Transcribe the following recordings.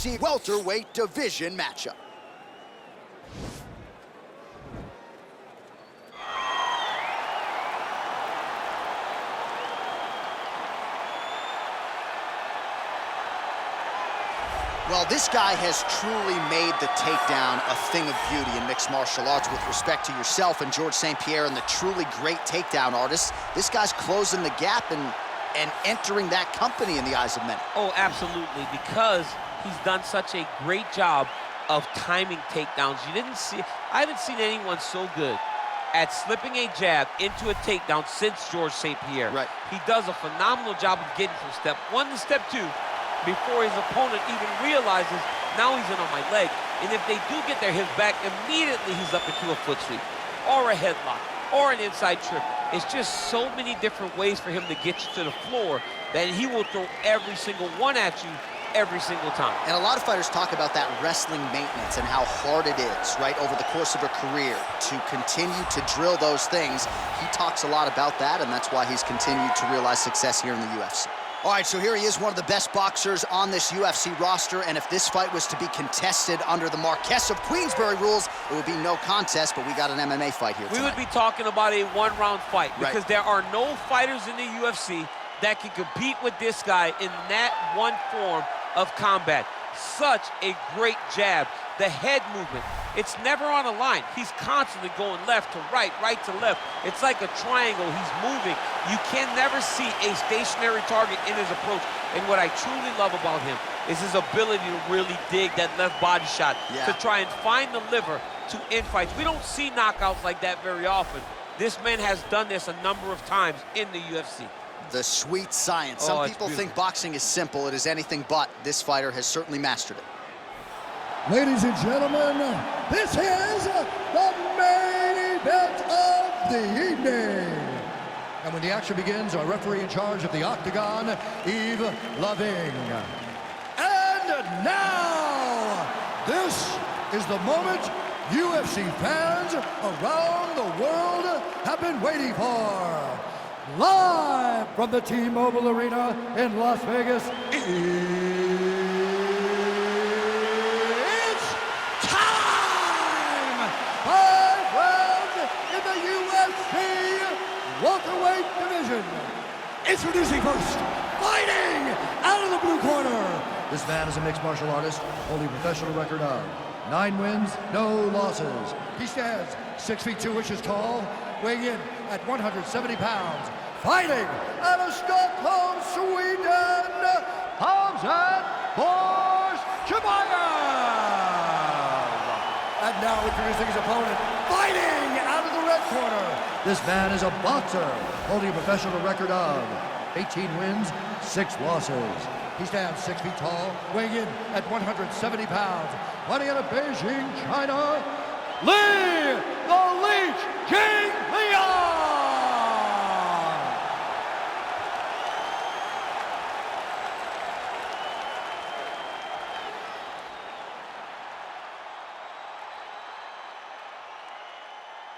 UFC welterweight division matchup. Well, this guy has truly made the takedown a thing of beauty in mixed martial arts. With respect to yourself and George St. Pierre and the truly great takedown artists, this guy's closing the gap and entering that company in the eyes of many. Oh, absolutely, because he's done such a great job of timing takedowns. I haven't seen anyone so good at slipping a jab into a takedown since George St. Pierre. Right. He does a phenomenal job of getting from step one to step two before his opponent even realizes now he's in on my leg. And if they do get their hips back, immediately he's up into a foot sweep or a headlock or an inside trip. It's just so many different ways for him to get you to the floor that he will throw every single one at you every single time. And a lot of fighters talk about that wrestling maintenance and how hard it is, right, over the course of a career to continue to drill those things. He talks a lot about that, and that's why he's continued to realize success here in the UFC. All right, so here he is, one of the best boxers on this UFC roster, and if this fight was to be contested under the Marquess of Queensberry rules, it would be no contest, but we got an MMA fight here tonight. We would be talking about a one-round fight because right. There are no fighters in the UFC that can compete with this guy in that one form of combat. Such a great jab. The head movement, it's never on a line. He's constantly going left to right, right to left. It's like a triangle. He's moving. You can never see a stationary target in his approach. And what I truly love about him is his ability to really dig that left body shot to try and find the liver to end fights. We don't see knockouts like that very often. This man has done this a number of times in the UFC. The sweet science. Some people think boxing is simple. It is anything but. This fighter has certainly mastered it. Ladies and gentlemen, this is the main event of the evening. And when the action begins, our referee in charge of the Octagon, Yves Loving. And now, this is the moment UFC fans around the world have been waiting for. Live from the T-Mobile Arena in Las Vegas, it's time! 5 rounds in the UFC welterweight division. Introducing first, fighting out of the blue corner. This man is a mixed martial artist, holding a professional record of 9 wins, no losses. He stands 6 feet 2 inches tall, weighing in at 170 pounds. Fighting out of Stockholm, Sweden, Khamzat Chimaev. And now introducing his opponent, fighting out of the red corner. This man is a boxer, holding a professional record of 18 wins, 6 losses. He stands 6 feet tall, weighing in at 170 pounds. Fighting out of Beijing, China, Li the Leech Jingliang.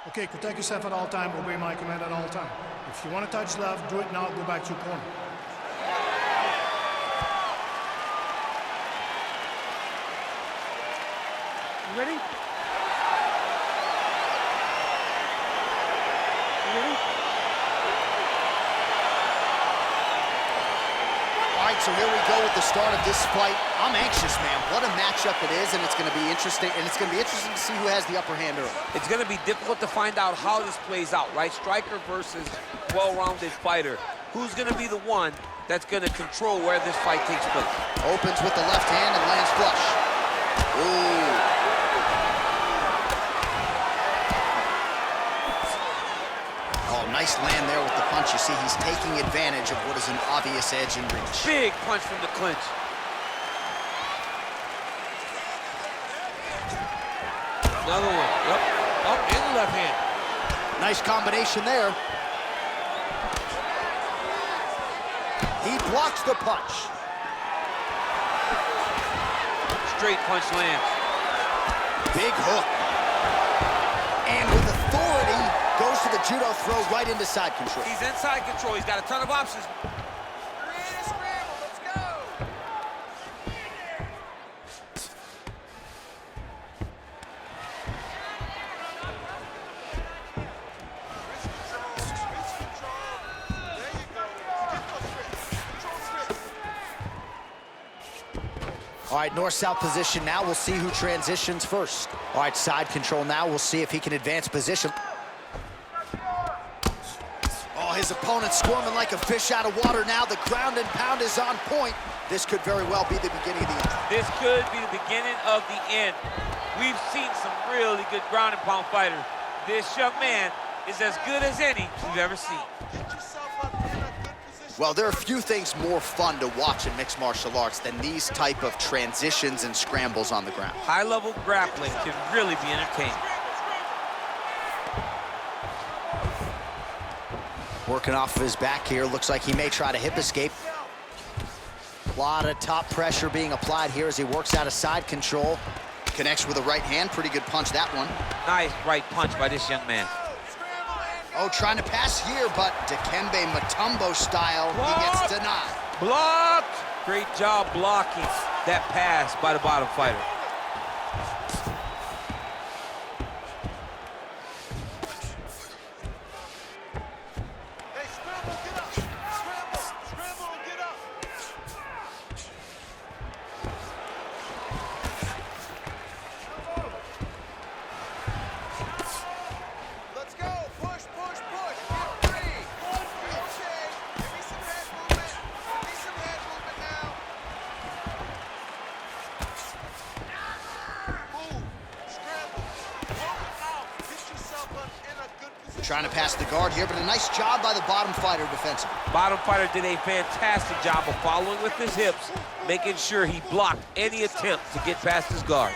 Okay, protect yourself at all time, obey my command at all time. If you want to touch left, do it now, go back to your corner. You ready? You ready? All right, so here we go with the start of this fight. I'm anxious, man. What a matchup it is, and it's going to be interesting. And it's going to be interesting to see who has the upper hand early. It's going to be difficult to find out how this plays out, right? Striker versus well-rounded fighter. Who's going to be the one that's going to control where this fight takes place? Opens with the left hand and lands flush. Ooh. Oh, nice land there with the punch. You see, he's taking advantage of what is an obvious edge and reach. Big punch from the clinch. Another one. Yep. Up in the left hand. Nice combination there. He blocks the punch. Straight punch lands. Big hook. And with authority, goes to the judo throw right into side control. He's inside control. He's got a ton of options. All right, north-south position now. We'll see who transitions first. All right, side control now. We'll see if he can advance position. Oh, his opponent squirming like a fish out of water now. The ground and pound is on point. This could very well be the beginning of the end. This could be the beginning of the end. We've seen some really good ground and pound fighters. This young man is as good as any we've ever seen. Well, there are few things more fun to watch in mixed martial arts than these type of transitions and scrambles on the ground. High-level grappling can really be entertaining. Working off of his back here. Looks like he may try to hip escape. A lot of top pressure being applied here as he works out of side control. Connects with a right hand. Pretty good punch, that one. Nice right punch by this young man. Oh, trying to pass here, but Dikembe Mutombo style, he gets denied. Blocked! Great job blocking that pass by the bottom fighter. Hey, scramble, get up! Scramble, and get up! Let's go! Push, push, push! Get ready! Okay, give me some head movement. Give me some head movement now. Move, scramble, roll it out. Get yourself in a good position. Trying to pass the guard here, but a nice job by the bottom fighter defensively. Bottom fighter did a fantastic job of following with his hips, making sure he blocked any attempt to get past his guard.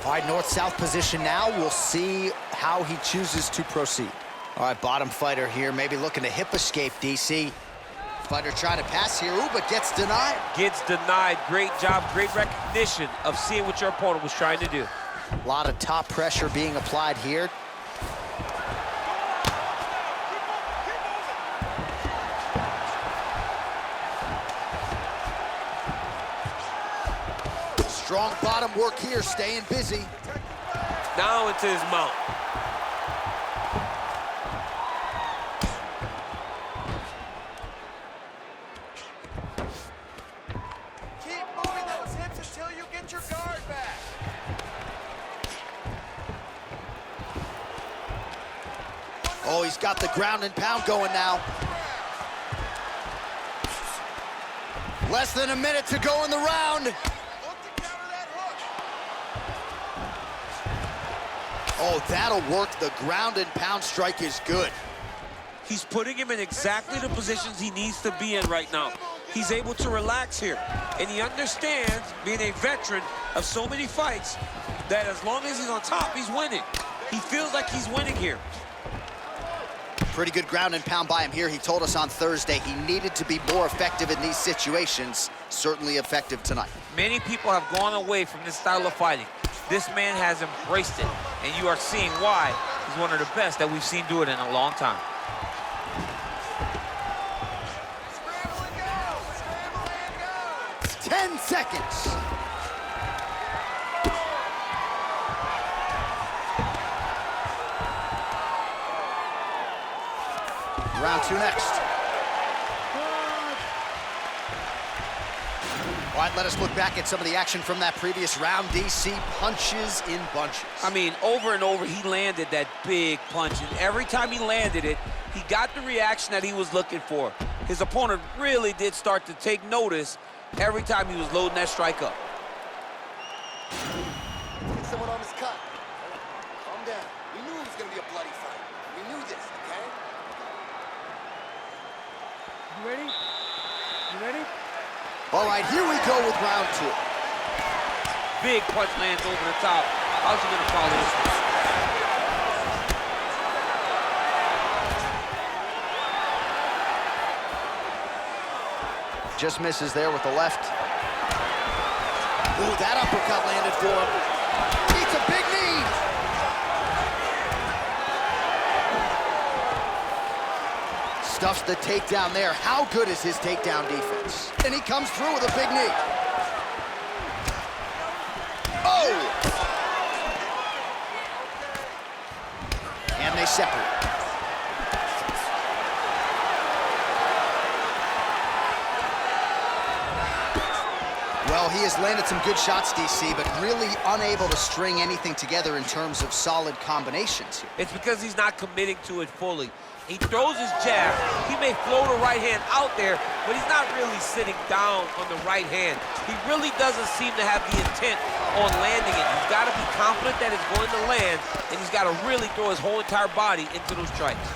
All right, north-south position now. We'll see how he chooses to proceed. All right, bottom fighter here, maybe looking to hip escape, DC. Fighter trying to pass here, ooh, but gets denied. Gets denied. Great job, great recognition of seeing what your opponent was trying to do. A lot of top pressure being applied here. Strong bottom work here, staying busy. Now into his mount. Keep moving those hips until you get your guard back. Oh, he's got the ground and pound going now. Less than a minute to go in the round. Look to counter that hook. Oh, that'll work. The ground and pound strike is good. He's putting him in exactly the positions he needs to be in right now. He's able to relax here, and he understands, being a veteran of so many fights, that as long as he's on top, he's winning. He feels like he's winning here. Pretty good ground and pound by him here. He told us on Thursday he needed to be more effective in these situations. Certainly effective tonight. Many people have gone away from this style of fighting. This man has embraced it, and you are seeing why he's one of the best that we've seen do it in a long time. Scramble and go! Scramble and go! 10 seconds. Round two next. All right, let us look back at some of the action from that previous round. DC punches in bunches. I mean, over and over, he landed that big punch, and every time he landed it, he got the reaction that he was looking for. His opponent really did start to take notice every time he was loading that strike up. Get someone on his cut. Calm down. We knew it was going to be a bloody fight. We knew this, okay? You ready? You ready? All right, here we go with round two. Big punch lands over the top. How's he gonna follow this one? Just misses there with the left. Ooh, that uppercut landed for him. Eats a big knee. Stuffs the takedown there. How good is his takedown defense? And he comes through with a big knee. Oh! And they separate. Well, he has landed some good shots, DC, but really unable to string anything together in terms of solid combinations here. It's because he's not committing to it fully. He throws his jab. He may float a right hand out there, but he's not really sitting down on the right hand. He really doesn't seem to have the intent on landing it. He's got to be confident that it's going to land, and he's got to really throw his whole entire body into those strikes.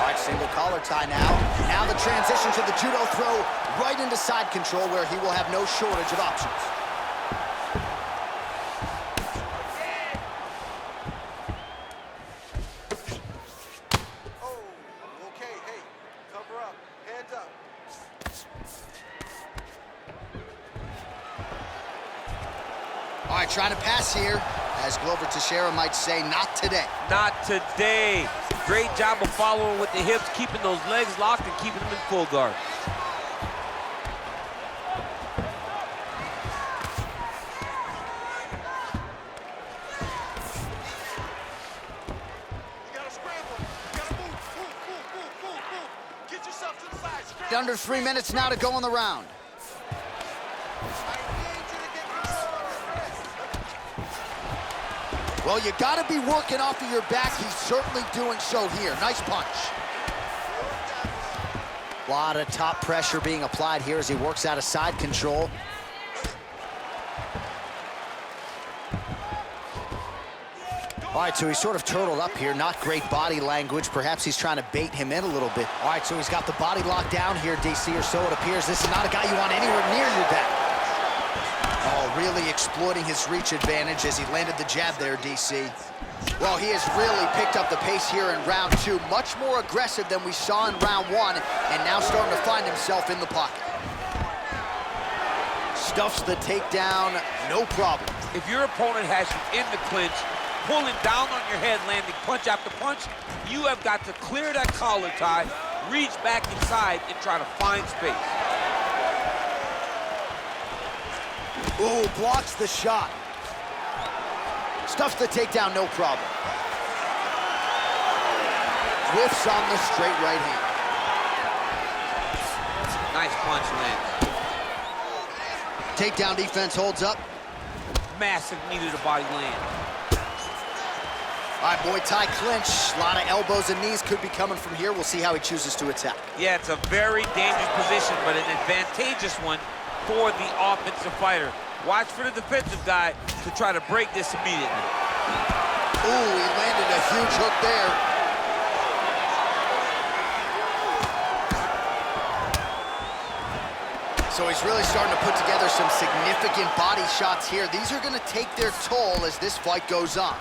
All right, single collar tie now. Now the transition to the judo throw right into side control where he will have no shortage of options. Oh, okay, hey, cover up, hands up. All right, trying to pass here. As Glover Teixeira might say, not today. Not today. Great job of following with the hips, keeping those legs locked and keeping them in full guard. You gotta scramble, you gotta move. Get yourself to the side, scramble. Under 3 minutes now to go in the round. I need you to get control of your wrist. Well, you got to be working off of your back. He's certainly doing so here. Nice punch. A lot of top pressure being applied here as he works out of side control. All right, so he's sort of turtled up here. Not great body language. Perhaps he's trying to bait him in a little bit. All right, so he's got the body locked down here, DC, or so it appears. This is not a guy you want anywhere near your back. Oh, really exploiting his reach advantage as he landed the jab there, DC. Well, he has really picked up the pace here in round 2. Much more aggressive than we saw in round 1, and now starting to find himself in the pocket. Stuffs the takedown, no problem. If your opponent has you in the clinch, pulling down on your head, landing punch after punch, you have got to clear that collar tie, reach back inside, and try to find space. Ooh, blocks the shot. Stuffs the takedown, no problem. Whiffs on the straight right hand. Nice punch lands. Takedown defense holds up. Massive knee to the body land. All right, Muay Thai clinch. A lot of elbows and knees could be coming from here. We'll see how he chooses to attack. Yeah, it's a very dangerous position, but an advantageous one for the offensive fighter. Watch for the defensive guy to try to break this immediately. Ooh, he landed a huge hook there. So he's really starting to put together some significant body shots here. These are going to take their toll as this fight goes on.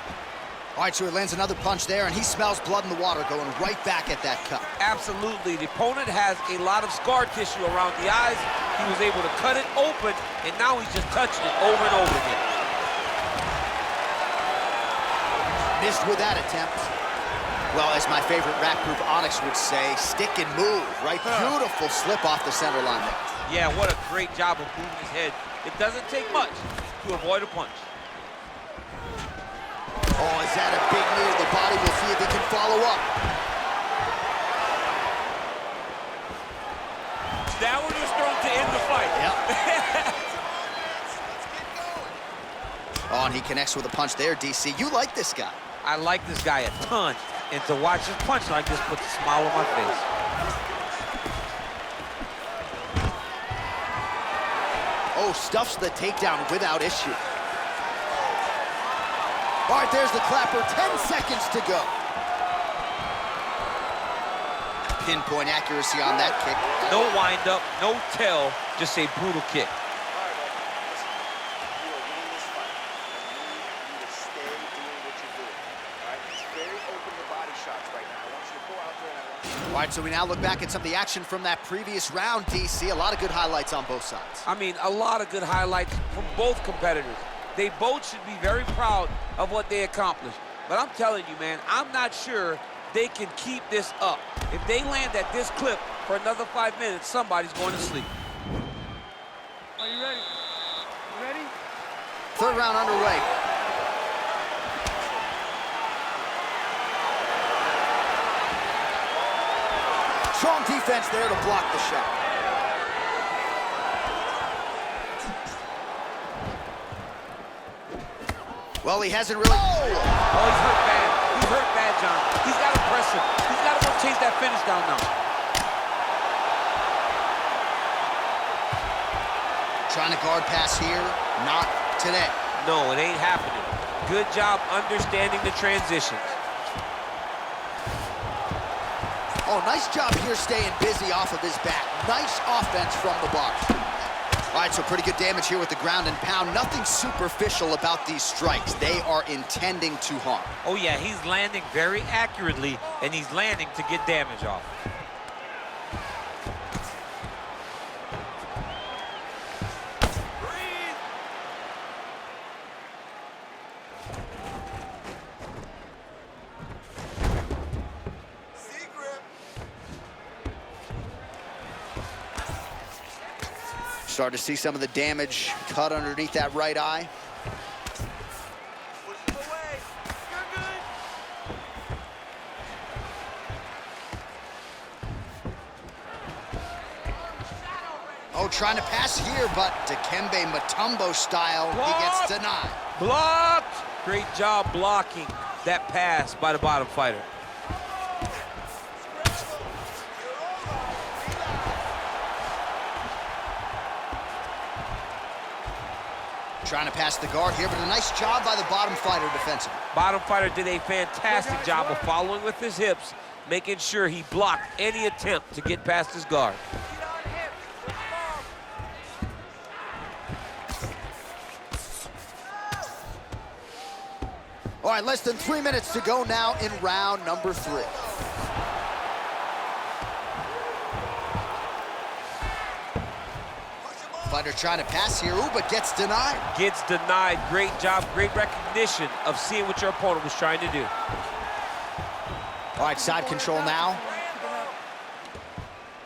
All right, so he lands another punch there, and he smells blood in the water, going right back at that cut. Absolutely. The opponent has a lot of scar tissue around the eyes. He was able to cut it open, and now he's just touching it over and over again. Missed with that attempt. Well, as my favorite rap group Onyx would say, stick and move, right? Beautiful slip off the center line there. Yeah, what a great job of moving his head. It doesn't take much to avoid a punch. Oh, is that a big knee to the body? We'll see if he can follow up. That one was thrown to end the fight. Yep. Let's get going. Oh, and he connects with a punch there, DC. You like this guy. I like this guy a ton, and to watch him punch like this puts a smile on my face. Oh, stuffs the takedown without issue. All right, there's the clapper. 10 seconds to go. Pinpoint accuracy on that kick. No wind up, no tell, just a brutal kick. All right, listen, you are winning this fight. I need you to stay doing what you're doing. All right, it's very open to body shots right now. I want you to go out there and I want you to... All right, so we now look back at some of the action from that previous round, DC. A lot of good highlights on both sides. I mean, a lot of good highlights from both competitors. They both should be very proud of what they accomplished. But I'm telling you, man, I'm not sure they can keep this up. If they land at this clip for another 5 minutes, somebody's going to sleep. Are you ready? You ready? Third round underway. Strong defense there to block the shot. Well, he hasn't really... Oh, he's hurt bad. He's hurt bad, John. He's got to press him. He's got to go chase that finish down now. Trying to guard pass here. Not today. No, it ain't happening. Good job understanding the transitions. Oh, nice job here staying busy off of his back. Nice offense from the box. All right, so pretty good damage here with the ground and pound. Nothing superficial about these strikes. They are intending to harm. Oh, yeah, he's landing very accurately, and he's landing to get damage off. Start to see some of the damage cut underneath that right eye. Oh, trying to pass here, but Dikembe Mutombo style, he gets denied. Blocked! Great job blocking that pass by the bottom fighter. Trying to pass the guard here, but a nice job by the bottom fighter defensively. Bottom fighter did a fantastic job of following with his hips, making sure he blocked any attempt to get past his guard. All right, less than 3 minutes to go now in round number 3. Fighter trying to pass here, ooh, but gets denied. Gets denied. Great job, great recognition of seeing what your opponent was trying to do. All right, side control now.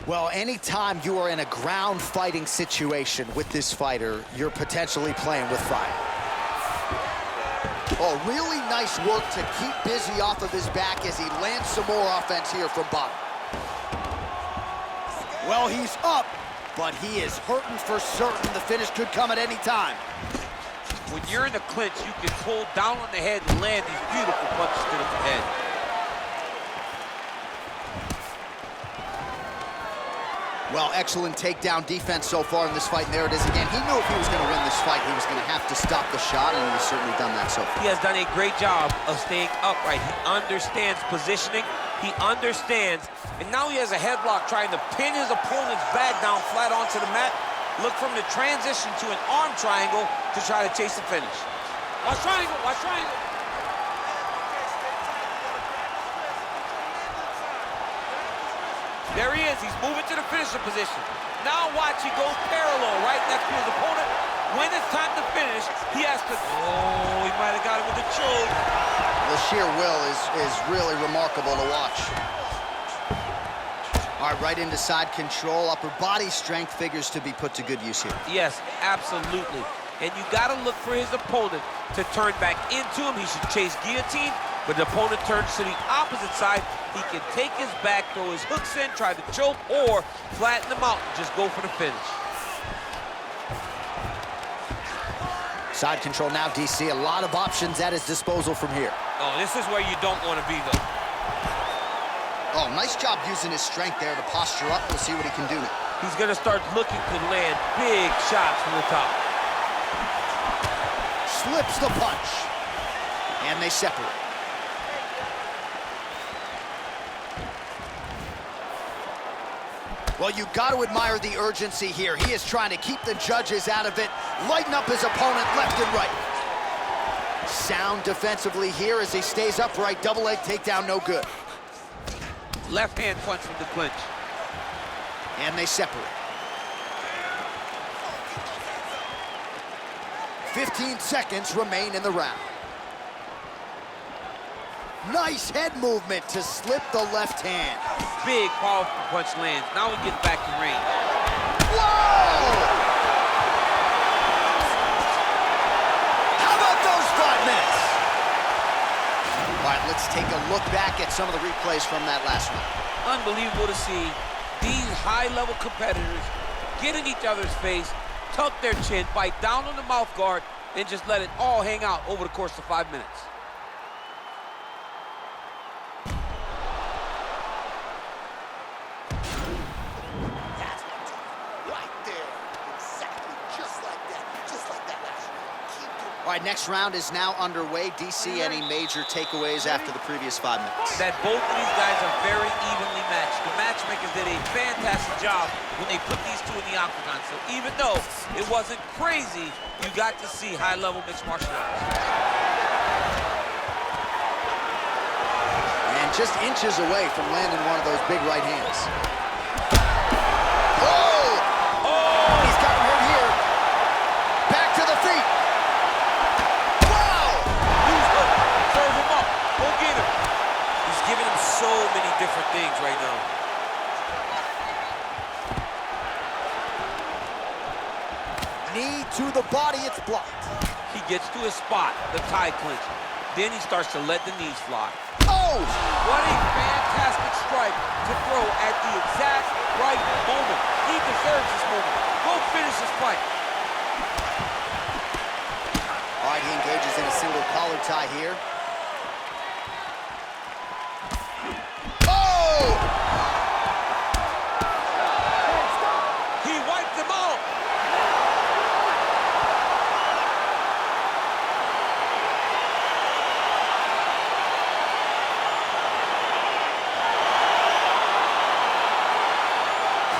Well, anytime you are in a ground fighting situation with this fighter, you're potentially playing with fire. Oh, really nice work to keep busy off of his back as he lands some more offense here from bottom. Well, he's up, but he is hurting for certain. The finish could come at any time. When you're in the clinch, you can hold down on the head and land these beautiful punches to the head. Well, excellent takedown defense so far in this fight, and there it is again. He knew if he was going to win this fight, he was going to have to stop the shot, and he's certainly done that so far. He has done a great job of staying upright. He understands positioning. He understands, and now he has a headlock trying to pin his opponent's back down flat onto the mat. Look from the transition to an arm triangle to try to chase the finish. Watch triangle, watch triangle. There he is, he's moving to the finisher position. Now watch, he goes parallel right next to his opponent. When it's time to finish, he has to, oh, he might have got it with a choke. The sheer will is really remarkable to watch. All right, right into side control. Upper body strength figures to be put to good use here. Yes, absolutely. And you got to look for his opponent to turn back into him. He should chase guillotine, but the opponent turns to the opposite side. He can take his back, throw his hooks in, try to choke, or flatten him out and just go for the finish. Side control now, DC. A lot of options at his disposal from here. Oh, this is where you don't want to be, though. Oh, nice job using his strength there to posture up. We'll see what he can do now. He's going to start looking to land big shots from the top. Slips the punch. And they separate. Well, you got to admire the urgency here. He is trying to keep the judges out of it, lighten up his opponent left and right. Sound defensively here as he stays upright. Double leg takedown, no good. Left hand punch from the clinch. And they separate. 15 seconds remain in the round. Nice head movement to slip the left hand. Big, powerful punch lands. Now he gets back in range. Whoa! How about those 5 minutes? All right, let's take a look back at some of the replays from that last one. Unbelievable to see high-level competitors get in each other's face, tuck their chin, bite down on the mouth guard, and just let it all hang out over the course of 5 minutes. That's what I'm talking about. Right there. Exactly. Just like that. Just like that last round. Keep doing. All right, next round is now underway. DC, any major takeaways after the previous 5 minutes? That both of these guys are very evenly matched. The matchmakers did a fantastic job when they put these two in the octagon. So even though it wasn't crazy, you got to see high-level mixed martial arts. And just inches away from landing one of those big right hands. Oh! He's gotten hurt here. Back to the feet. Wow! He's hooked. Serve him up. Go get him. He's giving him so many different things right now. Knee to the body, it's blocked. He gets to his spot, the tie clinch. Then he starts to let the knees fly. Oh! What a fantastic strike to throw at the exact right moment. He deserves this moment. Go finish this fight. All right, he engages in a single collar tie here. Oh! He wiped him out.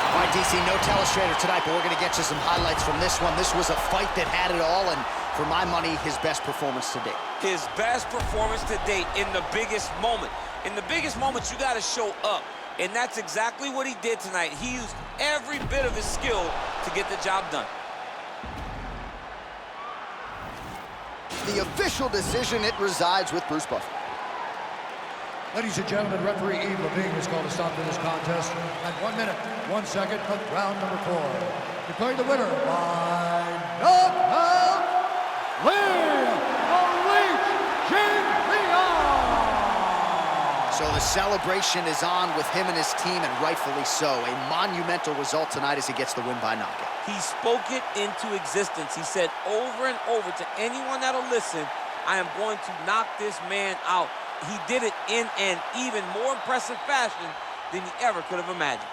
All right, DC, no telestrator tonight, but we're going to get you some highlights from this one. This was a fight that had it all, and for my money, his best performance to date. His best performance to date in the biggest moment. In the biggest moments, you got to show up. And that's exactly what he did tonight. He used every bit of his skill to get the job done. The official decision, it resides with Bruce Buffer. Ladies and gentlemen, referee Yves Levine has called a stop to this contest at 1 minute, 1 second of round number 4. Declaring the winner by knockout, Jingliang! So the celebration is on with him and his team, and rightfully so. A monumental result tonight as he gets the win by knockout. He spoke it into existence. He said over and over to anyone that'll listen, I am going to knock this man out. He did it in an even more impressive fashion than he ever could have imagined.